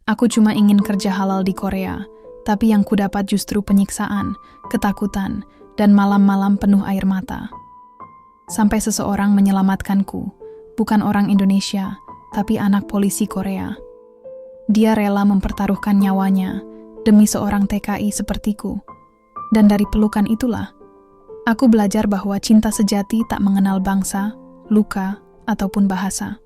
Aku cuma ingin kerja halal di Korea, tapi yang kudapat justru penyiksaan, ketakutan, dan malam-malam penuh air mata. Sampai seseorang menyelamatkanku, bukan orang Indonesia, tapi anak polisi Korea. Dia rela mempertaruhkan nyawanya demi seorang TKI sepertiku. Dan dari pelukan itulah, aku belajar bahwa cinta sejati tak mengenal bangsa, luka, ataupun bahasa.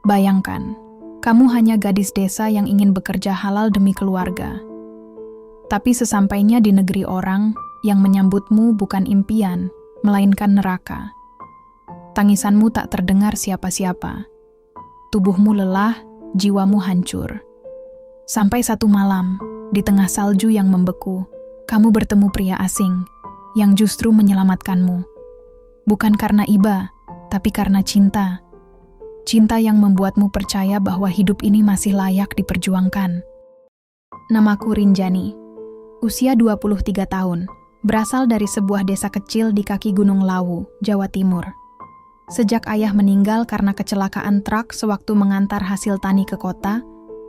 Bayangkan, kamu hanya gadis desa yang ingin bekerja halal demi keluarga. Tapi sesampainya di negeri orang, yang menyambutmu bukan impian, melainkan neraka. Tangisanmu tak terdengar siapa-siapa. Tubuhmu lelah, jiwamu hancur. Sampai satu malam, di tengah salju yang membeku, kamu bertemu pria asing yang justru menyelamatkanmu. Bukan karena iba, tapi karena cinta. Cinta yang membuatmu percaya bahwa hidup ini masih layak diperjuangkan. Namaku Rinjani, usia 23 tahun, berasal dari sebuah desa kecil di kaki Gunung Lawu, Jawa Timur. Sejak ayah meninggal karena kecelakaan truk sewaktu mengantar hasil tani ke kota,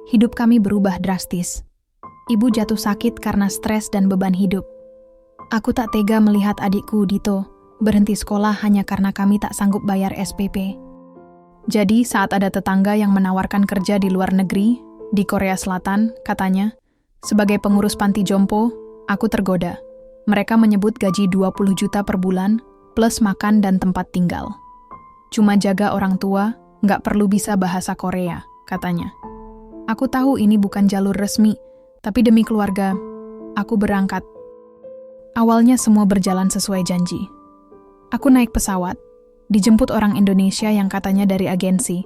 hidup kami berubah drastis. Ibu jatuh sakit karena stres dan beban hidup. Aku tak tega melihat adikku Dito berhenti sekolah hanya karena kami tak sanggup bayar SPP. Jadi saat ada tetangga yang menawarkan kerja di luar negeri, di Korea Selatan, katanya, sebagai pengurus panti jompo, aku tergoda. Mereka menyebut gaji 20 juta per bulan, plus makan dan tempat tinggal. Cuma jaga orang tua, nggak perlu bisa bahasa Korea, katanya. Aku tahu ini bukan jalur resmi, tapi demi keluarga, aku berangkat. Awalnya semua berjalan sesuai janji. Aku naik pesawat, dijemput orang Indonesia yang katanya dari agensi,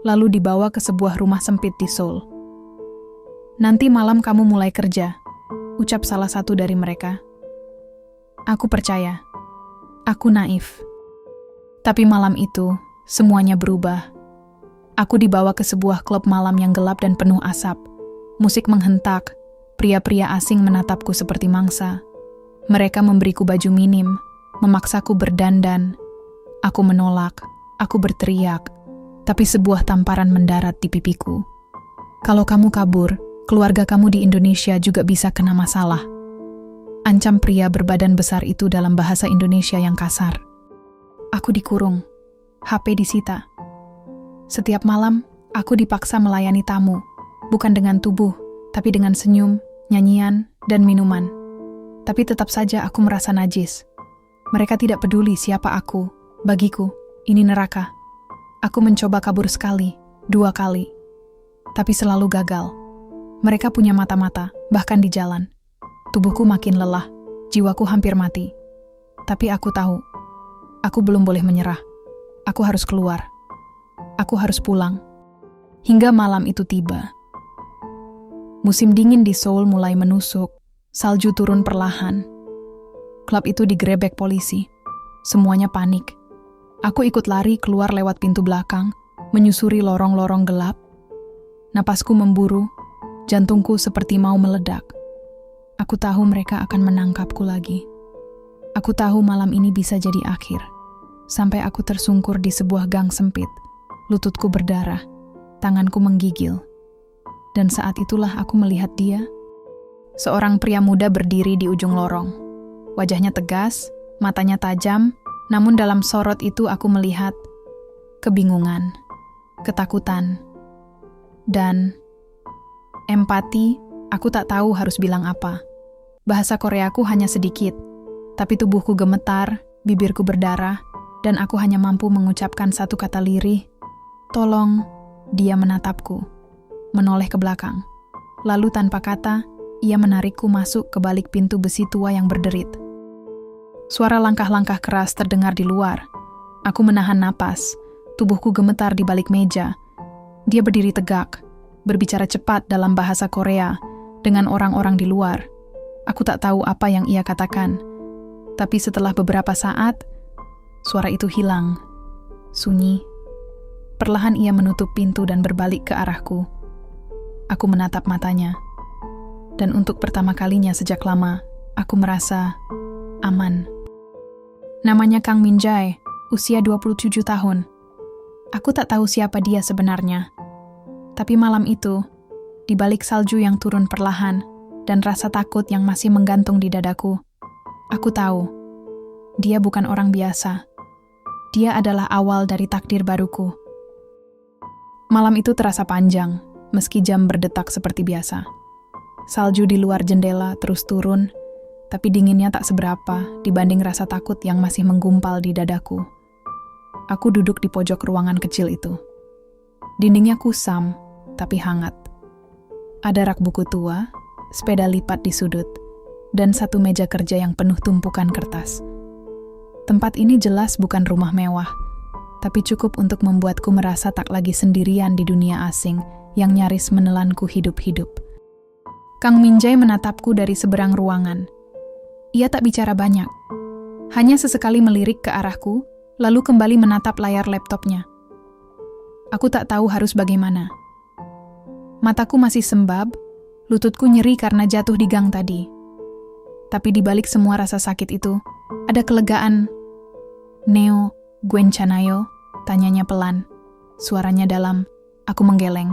lalu dibawa ke sebuah rumah sempit di Seoul. Nanti malam kamu mulai kerja, ucap salah satu dari mereka. Aku percaya. Aku naif. Tapi malam itu, semuanya berubah. Aku dibawa ke sebuah klub malam yang gelap dan penuh asap. Musik menghentak, pria-pria asing menatapku seperti mangsa. Mereka memberiku baju minim, memaksaku berdandan. Aku menolak, aku berteriak, tapi sebuah tamparan mendarat di pipiku. Kalau kamu kabur, keluarga kamu di Indonesia juga bisa kena masalah. Ancam pria berbadan besar itu dalam bahasa Indonesia yang kasar. Aku dikurung, HP disita. Setiap malam, aku dipaksa melayani tamu, bukan dengan tubuh, tapi dengan senyum, nyanyian, dan minuman. Tapi tetap saja aku merasa najis. Mereka tidak peduli siapa aku. Bagiku, ini neraka. Aku mencoba kabur sekali, 2 kali. Tapi selalu gagal. Mereka punya mata-mata, bahkan di jalan. Tubuhku makin lelah, jiwaku hampir mati. Tapi aku tahu, aku belum boleh menyerah. Aku harus keluar. Aku harus pulang. Hingga malam itu tiba. Musim dingin di Seoul mulai menusuk, salju turun perlahan. Klub itu digerebek polisi. Semuanya panik. Aku ikut lari keluar lewat pintu belakang, menyusuri lorong-lorong gelap. Napasku memburu, jantungku seperti mau meledak. Aku tahu mereka akan menangkapku lagi. Aku tahu malam ini bisa jadi akhir. Sampai aku tersungkur di sebuah gang sempit. Lututku berdarah, tanganku menggigil. Dan saat itulah aku melihat dia. Seorang pria muda berdiri di ujung lorong. Wajahnya tegas, matanya tajam, namun dalam sorot itu aku melihat kebingungan, ketakutan, dan empati. Aku tak tahu harus bilang apa. Bahasa Koreaku hanya sedikit, tapi tubuhku gemetar, bibirku berdarah, dan aku hanya mampu mengucapkan satu kata lirih, "Tolong." Dia menatapku, menoleh ke belakang. Lalu tanpa kata, ia menarikku masuk ke balik pintu besi tua yang berderit. Suara langkah-langkah keras terdengar di luar. Aku menahan napas, tubuhku gemetar di balik meja. Dia berdiri tegak, berbicara cepat dalam bahasa Korea dengan orang-orang di luar. Aku tak tahu apa yang ia katakan. Tapi setelah beberapa saat, suara itu hilang. Sunyi. Perlahan ia menutup pintu dan berbalik ke arahku. Aku menatap matanya. Dan untuk pertama kalinya sejak lama, aku merasa aman. Namanya Kang Min Jae, usia 27 tahun. Aku tak tahu siapa dia sebenarnya. Tapi malam itu, di balik salju yang turun perlahan dan rasa takut yang masih menggantung di dadaku, aku tahu, dia bukan orang biasa. Dia adalah awal dari takdir baruku. Malam itu terasa panjang, meski jam berdetak seperti biasa. Salju di luar jendela terus turun, tapi dinginnya tak seberapa dibanding rasa takut yang masih menggumpal di dadaku. Aku duduk di pojok ruangan kecil itu. Dindingnya kusam, tapi hangat. Ada rak buku tua, sepeda lipat di sudut, dan satu meja kerja yang penuh tumpukan kertas. Tempat ini jelas bukan rumah mewah, tapi cukup untuk membuatku merasa tak lagi sendirian di dunia asing yang nyaris menelanku hidup-hidup. Kang Minjai menatapku dari seberang ruangan. Ia tak bicara banyak, hanya sesekali melirik ke arahku, lalu kembali menatap layar laptopnya. Aku tak tahu harus bagaimana. Mataku masih sembab, lututku nyeri karena jatuh di gang tadi. Tapi di balik semua rasa sakit itu, ada kelegaan. "Neo, Gwen Chanayo?" tanyanya pelan. Suaranya dalam, aku menggeleng.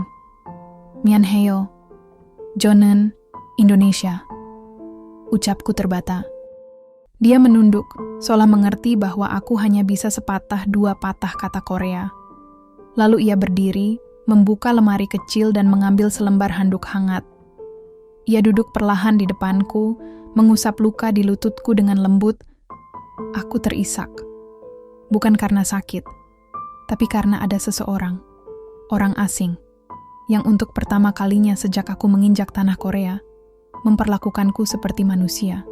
"Mianheyo, Jonen, Indonesia." Ucapku terbata. Dia menunduk, seolah mengerti bahwa aku hanya bisa sepatah dua patah kata Korea. Lalu ia berdiri, membuka lemari kecil dan mengambil selembar handuk hangat. Ia duduk perlahan di depanku, mengusap luka di lututku dengan lembut. Aku terisak. Bukan karena sakit, tapi karena ada seseorang, orang asing, yang untuk pertama kalinya sejak aku menginjak tanah Korea, memperlakukanku seperti manusia.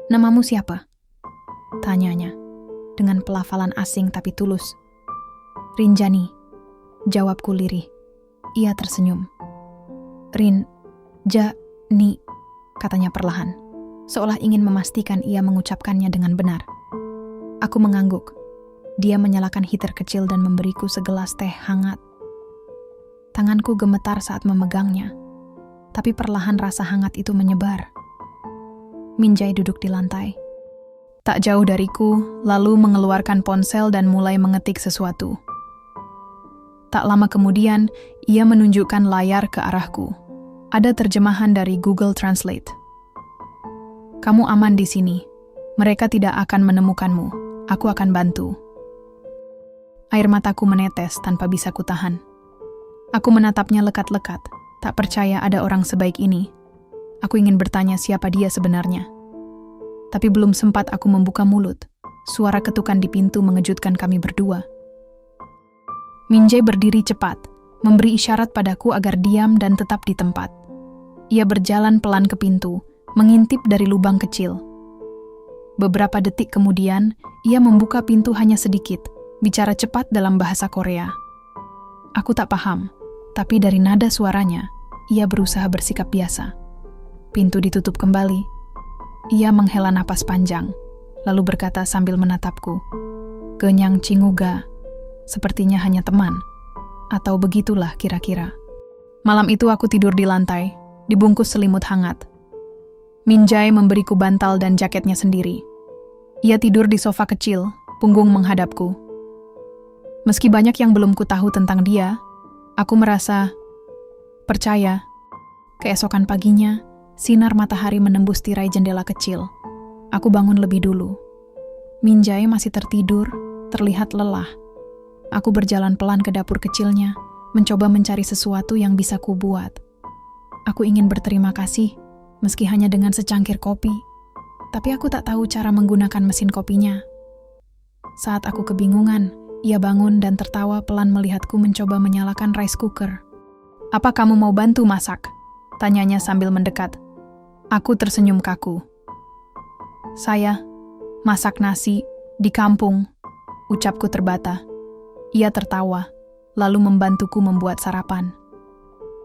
"Namamu siapa?" tanyanya, dengan pelafalan asing tapi tulus. "Rinjani," jawabku lirih. Ia tersenyum. "Rin-ja-ni," katanya perlahan, seolah ingin memastikan ia mengucapkannya dengan benar. Aku mengangguk. Dia menyalakan heater kecil dan memberiku segelas teh hangat. Tanganku gemetar saat memegangnya, tapi perlahan rasa hangat itu menyebar. Minjai duduk di lantai. Tak jauh dariku, lalu mengeluarkan ponsel dan mulai mengetik sesuatu. Tak lama kemudian, ia menunjukkan layar ke arahku. Ada terjemahan dari Google Translate. "Kamu aman di sini. Mereka tidak akan menemukanmu. Aku akan bantu." Air mataku menetes tanpa bisa kutahan. Aku menatapnya lekat-lekat. Tak percaya ada orang sebaik ini. Aku ingin bertanya siapa dia sebenarnya. Tapi belum sempat aku membuka mulut. Suara ketukan di pintu mengejutkan kami berdua. Minjai berdiri cepat, memberi isyarat padaku agar diam dan tetap di tempat. Ia berjalan pelan ke pintu, mengintip dari lubang kecil. Beberapa detik kemudian, ia membuka pintu hanya sedikit, bicara cepat dalam bahasa Korea. Aku tak paham. Tapi dari nada suaranya, ia berusaha bersikap biasa. Pintu ditutup kembali. Ia menghela napas panjang, lalu berkata sambil menatapku, "Genyang Cinguga, sepertinya hanya teman." Atau begitulah kira-kira. Malam itu aku tidur di lantai, dibungkus selimut hangat. Minjai memberiku bantal dan jaketnya sendiri. Ia tidur di sofa kecil, punggung menghadapku. Meski banyak yang belum ku tahu tentang dia, aku merasa percaya. Keesokan paginya, sinar matahari menembus tirai jendela kecil. Aku bangun lebih dulu. Minjai masih tertidur, terlihat lelah. Aku berjalan pelan ke dapur kecilnya, mencoba mencari sesuatu yang bisa kubuat. Aku ingin berterima kasih, meski hanya dengan secangkir kopi. Tapi aku tak tahu cara menggunakan mesin kopinya. Saat aku kebingungan, ia bangun dan tertawa pelan melihatku mencoba menyalakan rice cooker. "Apa kamu mau bantu masak?" tanyanya sambil mendekat. Aku tersenyum kaku. "Saya masak nasi di kampung," ucapku terbata. Ia tertawa, lalu membantuku membuat sarapan.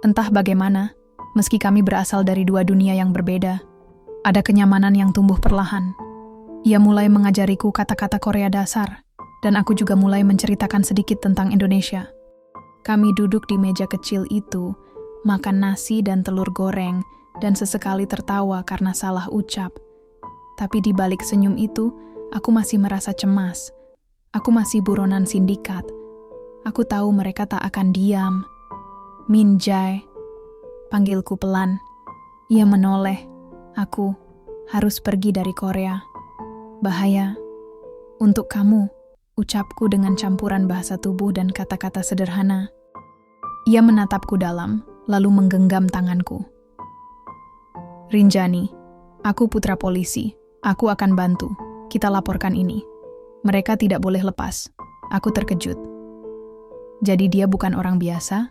Entah bagaimana, meski kami berasal dari dua dunia yang berbeda, ada kenyamanan yang tumbuh perlahan. Ia mulai mengajariku kata-kata Korea dasar, dan aku juga mulai menceritakan sedikit tentang Indonesia. Kami duduk di meja kecil itu, makan nasi dan telur goreng, dan sesekali tertawa karena salah ucap. Tapi di balik senyum itu, aku masih merasa cemas. Aku masih buronan sindikat. Aku tahu mereka tak akan diam. "Minjai, panggilku pelan. Ia menoleh. Aku harus pergi dari Korea. Bahaya. Untuk kamu, ucapku dengan campuran bahasa tubuh dan kata-kata sederhana. Ia menatapku dalam, lalu menggenggam tanganku. Rinjani, aku putra polisi. Aku akan bantu. Kita laporkan ini. Mereka tidak boleh lepas. Aku terkejut. Jadi dia bukan orang biasa?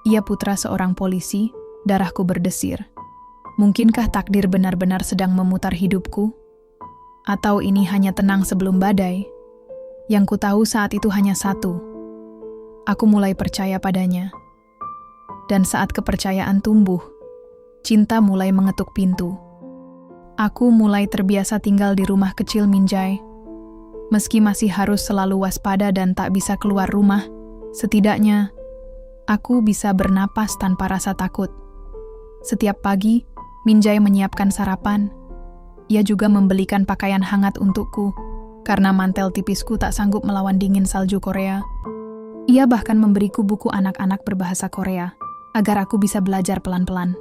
Ia putra seorang polisi, darahku berdesir. Mungkinkah takdir benar-benar sedang memutar hidupku? Atau ini hanya tenang sebelum badai? Yang ku tahu saat itu hanya satu. Aku mulai percaya padanya. Dan saat kepercayaan tumbuh, cinta mulai mengetuk pintu. Aku mulai terbiasa tinggal di rumah kecil Minjai. Meski masih harus selalu waspada dan tak bisa keluar rumah, setidaknya aku bisa bernapas tanpa rasa takut. Setiap pagi, Minjai menyiapkan sarapan. Ia juga membelikan pakaian hangat untukku, karena mantel tipisku tak sanggup melawan dingin salju Korea. Ia bahkan memberiku buku anak-anak berbahasa Korea, agar aku bisa belajar pelan-pelan.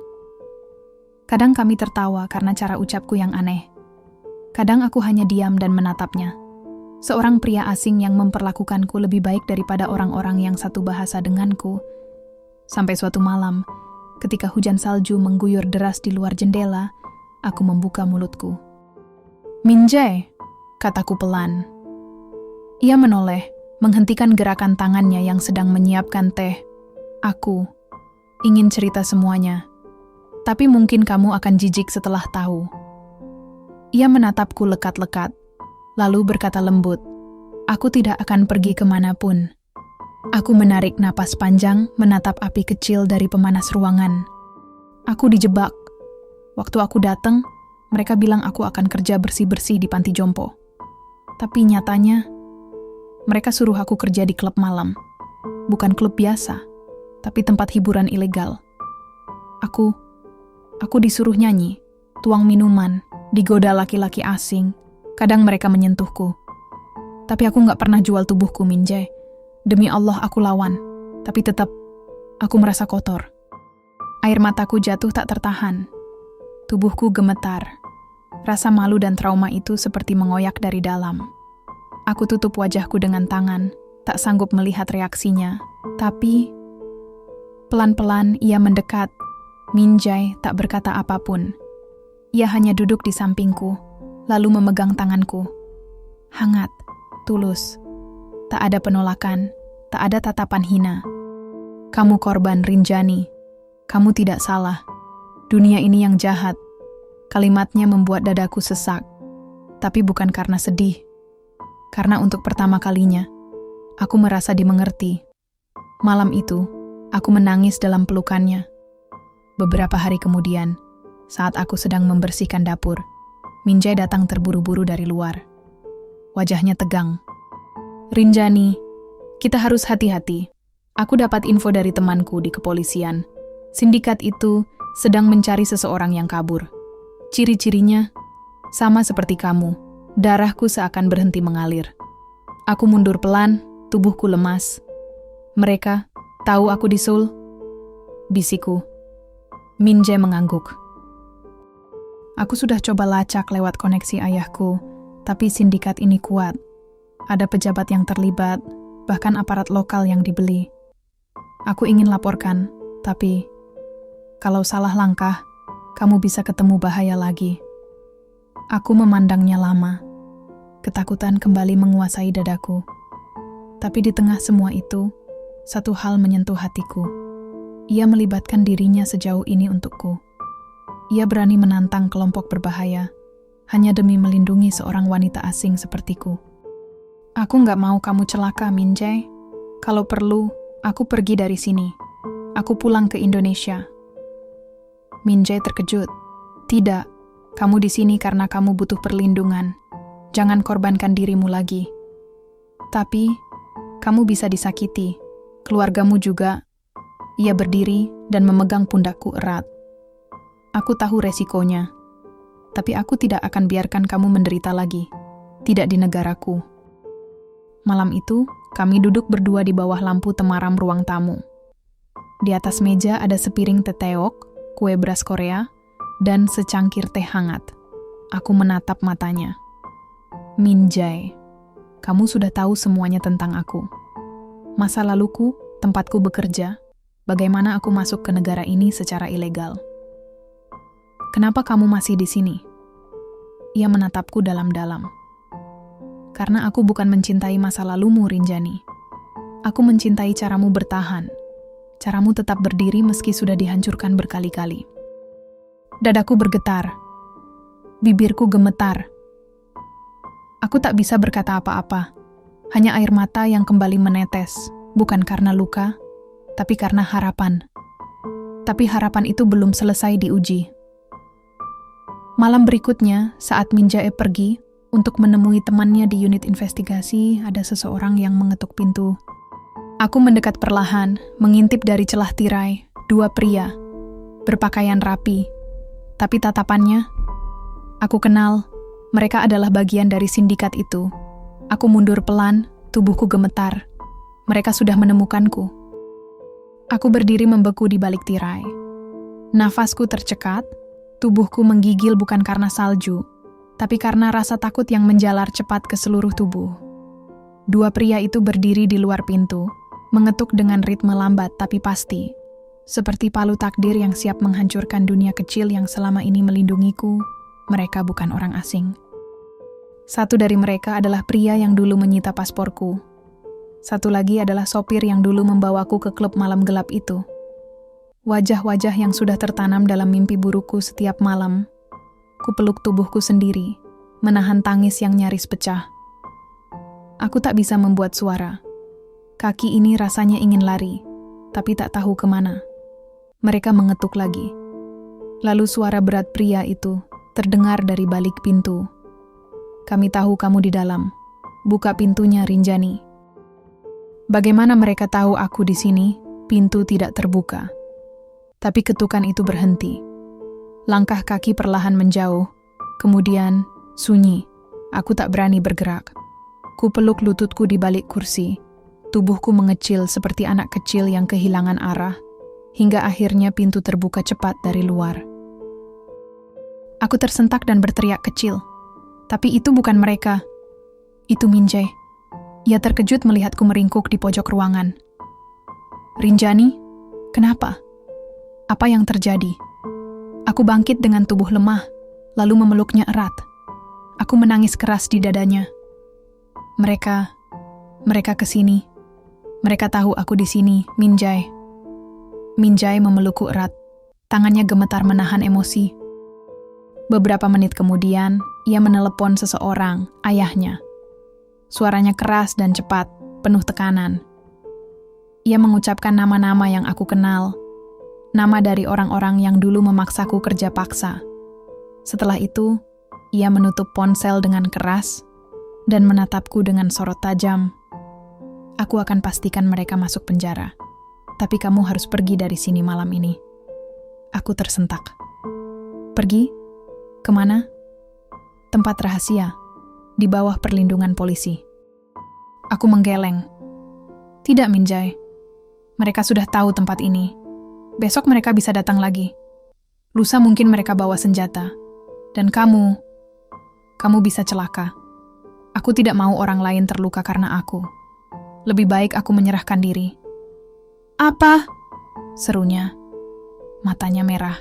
Kadang kami tertawa karena cara ucapku yang aneh. Kadang aku hanya diam dan menatapnya. Seorang pria asing yang memperlakukanku lebih baik daripada orang-orang yang satu bahasa denganku. Sampai suatu malam, ketika hujan salju mengguyur deras di luar jendela, aku membuka mulutku. "Minjai," kataku pelan. Ia menoleh, menghentikan gerakan tangannya yang sedang menyiapkan teh. Aku ingin cerita semuanya, tapi mungkin kamu akan jijik setelah tahu. Ia menatapku lekat-lekat, lalu berkata lembut, "Aku tidak akan pergi kemanapun." Aku menarik napas panjang, menatap api kecil dari pemanas ruangan. Aku dijebak. Waktu aku datang, mereka bilang aku akan kerja bersih-bersih di panti jompo. Tapi nyatanya, mereka suruh aku kerja di klub malam. Bukan klub biasa, tapi tempat hiburan ilegal. Aku disuruh nyanyi, tuang minuman, digoda laki-laki asing. Kadang mereka menyentuhku. Tapi aku gak pernah jual tubuhku, Minjai. Demi Allah aku lawan, tapi tetap aku merasa kotor. Air mataku jatuh tak tertahan. Tubuhku gemetar. Rasa malu dan trauma itu seperti mengoyak dari dalam. Aku tutup wajahku dengan tangan, tak sanggup melihat reaksinya. Tapi pelan-pelan ia mendekat. Minjai tak berkata apapun. Ia hanya duduk di sampingku, lalu memegang tanganku. Hangat, tulus. Tak ada penolakan, tak ada tatapan hina. "Kamu korban, Rinjani. Kamu tidak salah. Dunia ini yang jahat." Kalimatnya membuat dadaku sesak. Tapi bukan karena sedih. Karena untuk pertama kalinya, aku merasa dimengerti. Malam itu, aku menangis dalam pelukannya. Beberapa hari kemudian, saat aku sedang membersihkan dapur, Minjai datang terburu-buru dari luar. Wajahnya tegang. "Rinjani, kita harus hati-hati. Aku dapat info dari temanku di kepolisian. Sindikat itu sedang mencari seseorang yang kabur. Ciri-cirinya sama seperti kamu. Darahku seakan berhenti mengalir. Aku mundur pelan, tubuhku lemas. Mereka tahu aku di Seoul?" Bisikku. Minjai mengangguk. "Aku sudah coba lacak lewat koneksi ayahku, tapi sindikat ini kuat. Ada pejabat yang terlibat, bahkan aparat lokal yang dibeli. Aku ingin laporkan, tapi kalau salah langkah, kamu bisa ketemu bahaya lagi." Aku memandangnya lama. Ketakutan kembali menguasai dadaku. Tapi di tengah semua itu, satu hal menyentuh hatiku. Ia melibatkan dirinya sejauh ini untukku. Ia berani menantang kelompok berbahaya, hanya demi melindungi seorang wanita asing sepertiku. "Aku gak mau kamu celaka, Minjai. Kalau perlu, aku pergi dari sini. Aku pulang ke Indonesia." Minjai terkejut. "Tidak, kamu di sini karena kamu butuh perlindungan. Jangan korbankan dirimu lagi. Tapi, kamu bisa disakiti. Keluargamu juga." Ia berdiri dan memegang pundakku erat. "Aku tahu resikonya. Tapi aku tidak akan biarkan kamu menderita lagi. Tidak di negaraku." Malam itu, kami duduk berdua di bawah lampu temaram ruang tamu. Di atas meja ada sepiring teteok, kue beras Korea, dan secangkir teh hangat. Aku menatap matanya. Min Jae, kamu sudah tahu semuanya tentang aku. Masa laluku, tempatku bekerja, bagaimana aku masuk ke negara ini secara ilegal. Kenapa kamu masih di sini? Ia menatapku dalam-dalam. Karena aku bukan mencintai masa lalumu, Rinjani. Aku mencintai caramu bertahan. Caramu tetap berdiri meski sudah dihancurkan berkali-kali. Dadaku bergetar. Bibirku gemetar. Aku tak bisa berkata apa-apa. Hanya air mata yang kembali menetes. Bukan karena luka, tapi karena harapan. Tapi harapan itu belum selesai diuji. Malam berikutnya, saat Min Jae pergi untuk menemui temannya di unit investigasi, ada seseorang yang mengetuk pintu. Aku mendekat perlahan, mengintip dari celah tirai, 2 pria, berpakaian rapi. Tapi tatapannya, aku kenal, mereka adalah bagian dari sindikat itu. Aku mundur pelan, tubuhku gemetar. Mereka sudah menemukanku. Aku berdiri membeku di balik tirai. Nafasku tercekat, tubuhku menggigil bukan karena salju, tapi karena rasa takut yang menjalar cepat ke seluruh tubuh. 2 pria itu berdiri di luar pintu, mengetuk dengan ritme lambat tapi pasti, seperti palu takdir yang siap menghancurkan dunia kecil yang selama ini melindungiku. Mereka bukan orang asing. Satu dari mereka adalah pria yang dulu menyita pasporku. Satu lagi adalah sopir yang dulu membawaku ke klub malam gelap itu. Wajah-wajah yang sudah tertanam dalam mimpi burukku setiap malam. Kupeluk tubuhku sendiri, menahan tangis yang nyaris pecah. Aku tak bisa membuat suara. Kaki ini rasanya ingin lari, tapi tak tahu kemana. Mereka mengetuk lagi. Lalu suara berat pria itu terdengar dari balik pintu. Kami tahu kamu di dalam. Buka pintunya, Rinjani. Bagaimana mereka tahu aku di sini? Pintu tidak terbuka. Tapi ketukan itu berhenti. Langkah kaki perlahan menjauh, kemudian sunyi. Aku tak berani bergerak. Ku peluk lututku di balik kursi. Tubuhku mengecil seperti anak kecil yang kehilangan arah, hingga akhirnya pintu terbuka cepat dari luar. Aku tersentak dan berteriak kecil. Tapi itu bukan mereka. Itu Min Jae. Ia terkejut melihatku meringkuk di pojok ruangan. Rinjani, kenapa? Apa yang terjadi? Aku bangkit dengan tubuh lemah, lalu memeluknya erat. Aku menangis keras di dadanya. Mereka kesini. Mereka tahu aku di sini, Min Jae. Min Jae memelukku erat. Tangannya gemetar menahan emosi. Beberapa menit kemudian, ia menelepon seseorang, ayahnya. Suaranya keras dan cepat, penuh tekanan. Ia mengucapkan nama-nama yang aku kenal. Nama dari orang-orang yang dulu memaksaku kerja paksa. Setelah itu, ia menutup ponsel dengan keras dan menatapku dengan sorot tajam. Aku akan pastikan mereka masuk penjara. Tapi kamu harus pergi dari sini malam ini. Aku tersentak. Pergi? Kemana? Tempat rahasia, di bawah perlindungan polisi. Aku menggeleng. Tidak, Min Jae. Mereka sudah tahu tempat ini. Besok mereka bisa datang lagi. Lusa mungkin mereka bawa senjata. Dan kamu bisa celaka. Aku tidak mau orang lain terluka karena aku. Lebih baik aku menyerahkan diri. Apa? Serunya. Matanya merah.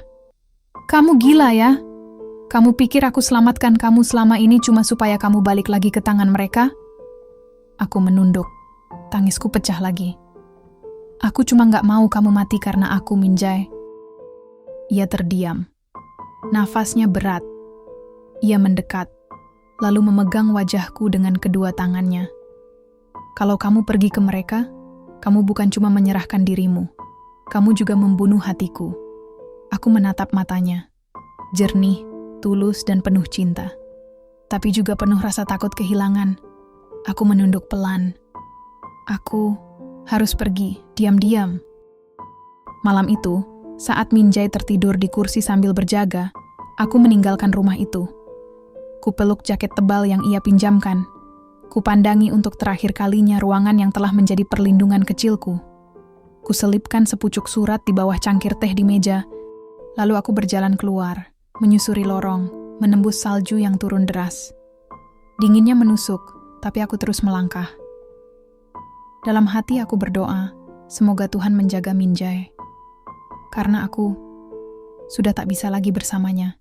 Kamu gila ya? Kamu pikir aku selamatkan kamu selama ini cuma supaya kamu balik lagi ke tangan mereka? Aku menunduk. Tangisku pecah lagi. Aku cuma gak mau kamu mati karena aku, Min Jae. Ia terdiam. Nafasnya berat. Ia mendekat, lalu memegang wajahku dengan kedua tangannya. Kalau kamu pergi ke mereka, kamu bukan cuma menyerahkan dirimu, kamu juga membunuh hatiku. Aku menatap matanya. Jernih, tulus, dan penuh cinta. Tapi juga penuh rasa takut kehilangan. Aku menunduk pelan. Aku harus pergi, diam-diam. Malam itu, saat Min Jae tertidur di kursi sambil berjaga, aku meninggalkan rumah itu. Kupeluk jaket tebal yang ia pinjamkan. Kupandangi untuk terakhir kalinya ruangan yang telah menjadi perlindungan kecilku. Kuselipkan sepucuk surat di bawah cangkir teh di meja, Lalu aku berjalan keluar, menyusuri lorong, menembus salju yang turun deras. Dinginnya menusuk, tapi aku terus melangkah. Dalam hati aku berdoa, semoga Tuhan menjaga Minjae. Karena aku sudah tak bisa lagi bersamanya.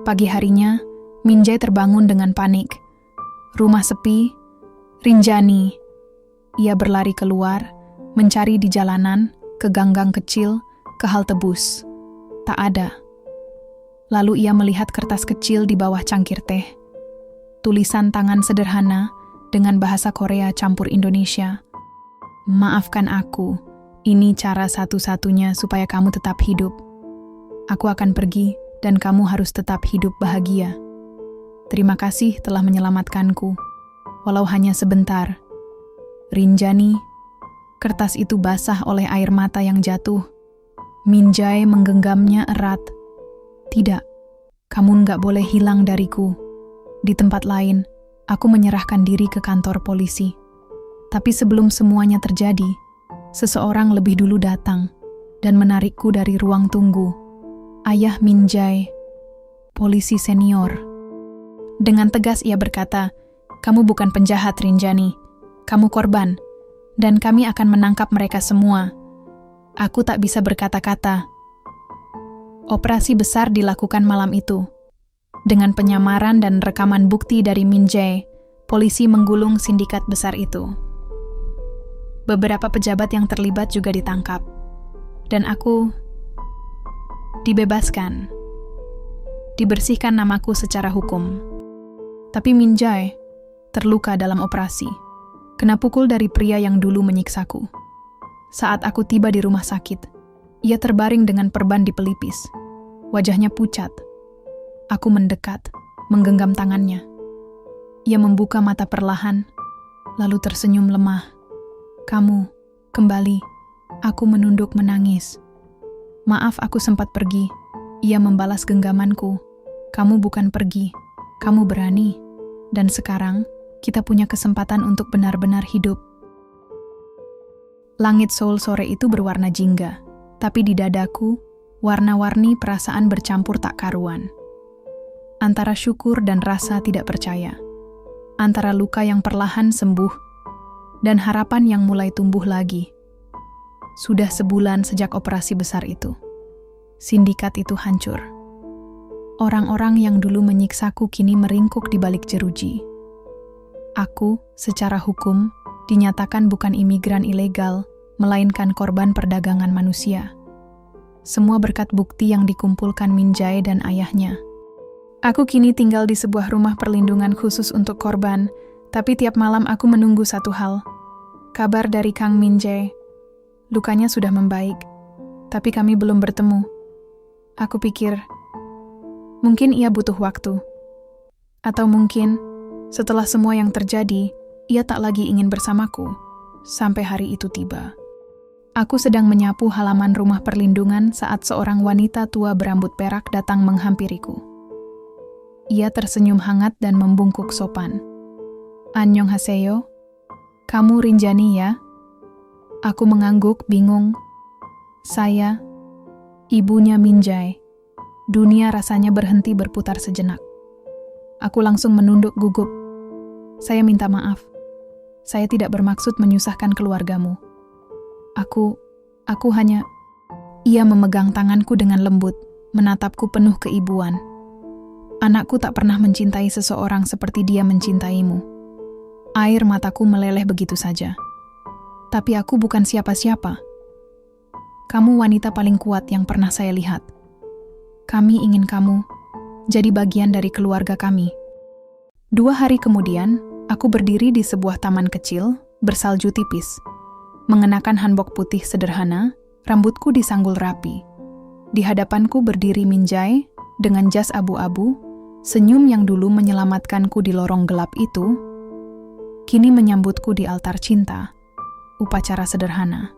Pagi harinya, Minjae terbangun dengan panik. Rumah sepi, Rinjani. Ia berlari keluar, mencari di jalanan, ke ganggang kecil, ke halte bus. Tak ada. Lalu ia melihat kertas kecil di bawah cangkir teh. Tulisan tangan sederhana dengan bahasa Korea campur Indonesia. Maafkan aku, ini cara satu-satunya supaya kamu tetap hidup. Aku akan pergi dan kamu harus tetap hidup bahagia. Terima kasih telah menyelamatkanku, walau hanya sebentar. Rinjani. Kertas itu basah oleh air mata yang jatuh. Minjae menggenggamnya erat. Tidak, kamu nggak boleh hilang dariku. Di tempat lain, aku menyerahkan diri ke kantor polisi. Tapi sebelum semuanya terjadi, seseorang lebih dulu datang dan menarikku dari ruang tunggu. Ayah Minjae, polisi senior. Dengan tegas ia berkata, "Kamu bukan penjahat, Rinjani. Kamu korban, dan kami akan menangkap mereka semua." Aku tak bisa berkata-kata. Operasi besar dilakukan malam itu. Dengan penyamaran dan rekaman bukti dari Minjae, polisi menggulung sindikat besar itu. Beberapa pejabat yang terlibat juga ditangkap. Dan aku dibebaskan. Dibersihkan namaku secara hukum. Tapi Minjae terluka dalam operasi. Kena pukul dari pria yang dulu menyiksaku. Saat aku tiba di rumah sakit, ia terbaring dengan perban di pelipis. Wajahnya pucat. Aku mendekat, menggenggam tangannya. Ia membuka mata perlahan, lalu tersenyum lemah. "Kamu, kembali." Aku menunduk menangis. "Maaf aku sempat pergi." Ia membalas genggamanku. "Kamu bukan pergi, kamu berani. Dan sekarang, kita punya kesempatan untuk benar-benar hidup." Langit Seoul sore itu berwarna jingga, tapi di dadaku, warna-warni perasaan bercampur tak karuan. Antara syukur dan rasa tidak percaya. Antara luka yang perlahan sembuh, dan harapan yang mulai tumbuh lagi. Sudah sebulan sejak operasi besar itu. Sindikat itu hancur. Orang-orang yang dulu menyiksaku kini meringkuk di balik jeruji. Aku, secara hukum, dinyatakan bukan imigran ilegal, melainkan korban perdagangan manusia. Semua berkat bukti yang dikumpulkan Minjae dan ayahnya. Aku kini tinggal di sebuah rumah perlindungan khusus untuk korban, tapi tiap malam aku menunggu satu hal. Kabar dari Kang Minjae. Lukanya sudah membaik, tapi kami belum bertemu. Aku pikir, mungkin ia butuh waktu. Atau mungkin, setelah semua yang terjadi, ia tak lagi ingin bersamaku, sampai hari itu tiba. Aku sedang menyapu halaman rumah perlindungan saat seorang wanita tua berambut perak datang menghampiriku. Ia tersenyum hangat dan membungkuk sopan. "Annyeonghaseyo, kamu Rinjani ya?" Aku mengangguk bingung. Saya, ibunya Minjae. Dunia rasanya berhenti berputar sejenak. Aku langsung menunduk gugup. "Saya minta maaf. Saya tidak bermaksud menyusahkan keluargamu. Aku hanya..." Ia memegang tanganku dengan lembut, menatapku penuh keibuan. "Anakku tak pernah mencintai seseorang seperti dia mencintaimu." Air mataku meleleh begitu saja. "Tapi aku bukan siapa-siapa. Kamu wanita paling kuat yang pernah saya lihat. Kami ingin kamu jadi bagian dari keluarga kami." 2 hari kemudian, aku berdiri di sebuah taman kecil, bersalju tipis. Mengenakan hanbok putih sederhana, rambutku disanggul rapi. Di hadapanku berdiri Minjae dengan jas abu-abu, senyum yang dulu menyelamatkanku di lorong gelap itu, kini menyambutku di altar cinta. Upacara sederhana.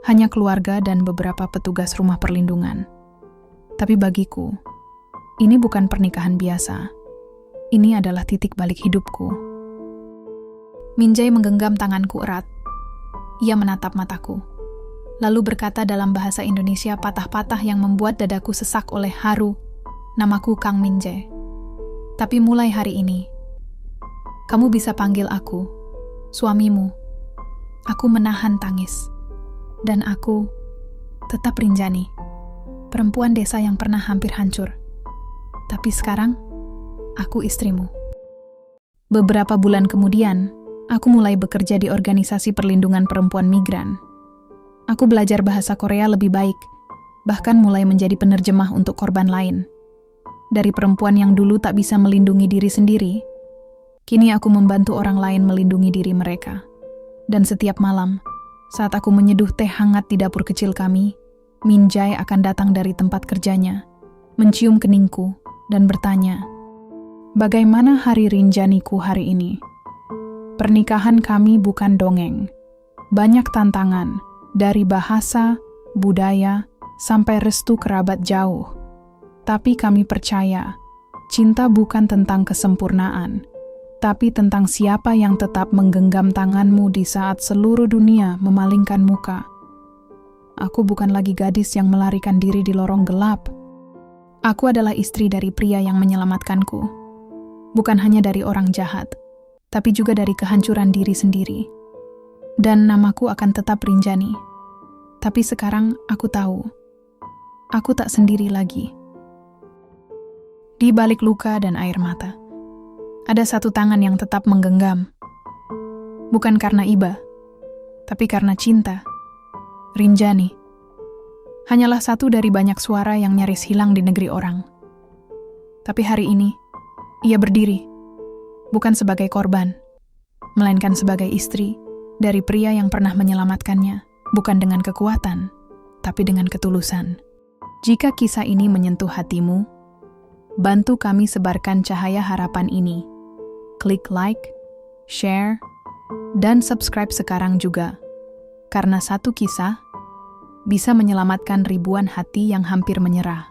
Hanya keluarga dan beberapa petugas rumah perlindungan. Tapi bagiku, ini bukan pernikahan biasa. Ini adalah titik balik hidupku. Minjae menggenggam tanganku erat. Ia menatap mataku. lalu berkata dalam bahasa Indonesia patah-patah yang membuat dadaku sesak oleh haru, "Namaku Kang Min Jae. Tapi mulai hari ini, kamu bisa panggil aku, suamimu." Aku menahan tangis. Dan aku tetap Rinjani, perempuan desa yang pernah hampir hancur. Tapi sekarang, aku istrimu. Beberapa bulan kemudian, aku mulai bekerja di organisasi perlindungan perempuan migran. Aku belajar bahasa Korea lebih baik, bahkan mulai menjadi penerjemah untuk korban lain. Dari perempuan yang dulu tak bisa melindungi diri sendiri, kini aku membantu orang lain melindungi diri mereka. Dan setiap malam, saat aku menyeduh teh hangat di dapur kecil kami, Min Jae akan datang dari tempat kerjanya, mencium keningku, dan bertanya, "Bagaimana hari Rinjaniku hari ini?" Pernikahan kami bukan dongeng. Banyak tantangan, dari bahasa, budaya, sampai restu kerabat jauh. Tapi kami percaya, cinta bukan tentang kesempurnaan, tapi tentang siapa yang tetap menggenggam tanganmu di saat seluruh dunia memalingkan muka. Aku bukan lagi gadis yang melarikan diri di lorong gelap. Aku adalah istri dari pria yang menyelamatkanku. Bukan hanya dari orang jahat, tapi juga dari kehancuran diri sendiri. Dan namaku akan tetap Rinjani. Tapi sekarang aku tahu, aku tak sendiri lagi. Di balik luka dan air mata, ada satu tangan yang tetap menggenggam. Bukan karena iba, tapi karena cinta. Rinjani hanyalah satu dari banyak suara yang nyaris hilang di negeri orang. Tapi hari ini, ia berdiri, bukan sebagai korban, melainkan sebagai istri dari pria yang pernah menyelamatkannya, bukan dengan kekuatan, tapi dengan ketulusan. Jika kisah ini menyentuh hatimu, bantu kami sebarkan cahaya harapan ini. Klik like, share, dan subscribe sekarang juga. Karena satu kisah bisa menyelamatkan ribuan hati yang hampir menyerah.